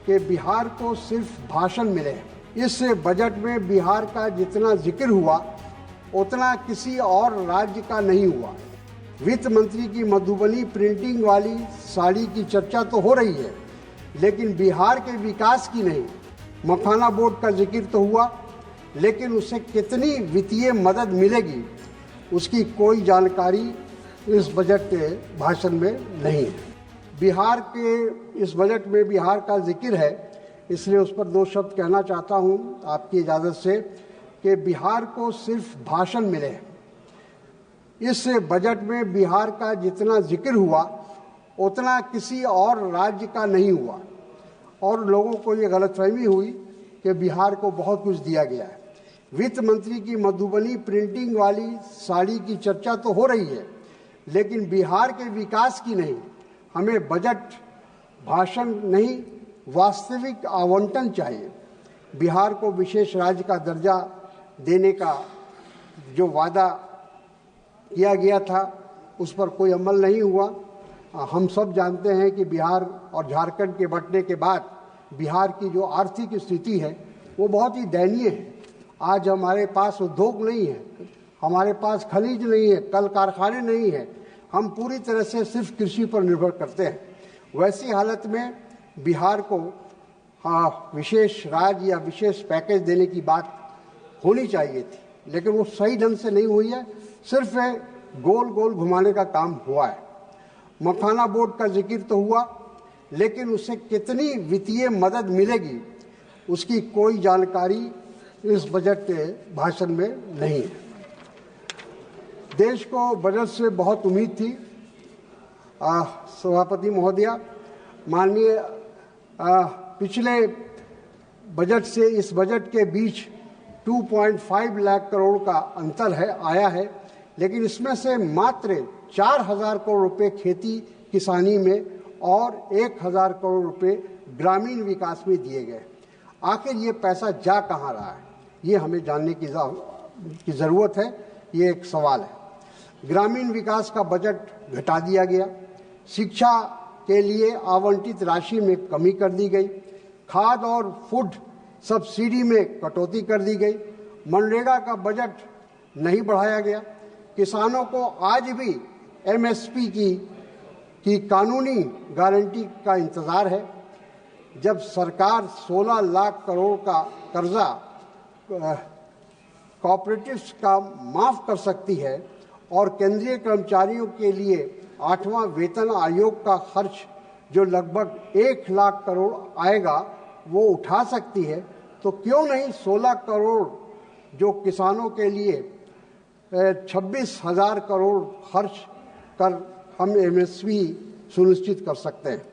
कि बिहार को सिर्फ भाषण मिले। इस बजट में बिहार का जितना जिक्र हुआ उतना किसी और राज्य का नहीं हुआ। वित्त मंत्री की मधुबनी प्रिंटिंग वाली साड़ी की चर्चा तो हो रही है, लेकिन बिहार के विकास की नहीं। मखाना बोर्ड का जिक्र तो हुआ, लेकिन उसे कितनी वित्तीय मदद मिलेगी उसकी कोई जानकारी इस बजट के भाषण में नहीं है। बिहार के इस बजट में बिहार का जिक्र है, इसलिए उस पर दो शब्द कहना चाहता हूं आपकी इजाज़त से कि बिहार को सिर्फ भाषण मिले। इस बजट में बिहार का जितना जिक्र हुआ उतना किसी और राज्य का नहीं हुआ और लोगों को ये गलतफहमी हुई कि बिहार को बहुत कुछ दिया गया है। वित्त मंत्री की मधुबनी प्रिंटिंग वाली साड़ी की चर्चा तो हो रही है, लेकिन बिहार के विकास की नहीं। हमें बजट भाषण नहीं, वास्तविक आवंटन चाहिए। बिहार को विशेष राज्य का दर्जा देने का जो वादा किया गया था उस पर कोई अमल नहीं हुआ। हम सब जानते हैं कि बिहार और झारखंड के बंटने के बाद बिहार की जो आर्थिक स्थिति है वो बहुत ही दयनीय है। आज हमारे पास उद्योग नहीं है, हमारे पास खनिज नहीं है, कल कारखाने नहीं है, हम पूरी तरह से सिर्फ कृषि पर निर्भर करते हैं। वैसी हालत में बिहार को विशेष राज्य या विशेष पैकेज देने की बात होनी चाहिए थी, लेकिन वो सही ढंग से नहीं हुई है, सिर्फ गोल गोल घुमाने का काम हुआ है। मखाना बोर्ड का जिक्र तो हुआ, लेकिन उसे कितनी वित्तीय मदद मिलेगी उसकी कोई जानकारी इस बजट के भाषण में नहीं है। देश को बजट से बहुत उम्मीद थी। सभापति महोदया, माननीय पिछले बजट से इस बजट के बीच 2.5 लाख करोड़ का अंतर आया है, लेकिन इसमें से मात्र 4,000 करोड़ रुपए खेती किसानी में और 1,000 करोड़ रुपए ग्रामीण विकास में दिए गए। आखिर ये पैसा जा कहाँ रहा है, ये हमें जानने की ज़रूरत है। ये एक सवाल है। ग्रामीण विकास का बजट घटा दिया गया, शिक्षा के लिए आवंटित राशि में कमी कर दी गई, खाद और फूड सब्सिडी में कटौती कर दी गई, मनरेगा का बजट नहीं बढ़ाया गया। किसानों को आज भी एमएसपी की कानूनी गारंटी का इंतज़ार है। जब सरकार 16 लाख करोड़ का कर्जा कॉपरेटिव्स का माफ़ कर सकती है और केंद्रीय कर्मचारियों के लिए 8वां वेतन आयोग का खर्च जो लगभग 1 लाख करोड़ आएगा वो उठा सकती है, तो क्यों नहीं 16 करोड़ जो किसानों के लिए 26,000 करोड़ खर्च कर हम एमएसपी सुनिश्चित कर सकते हैं।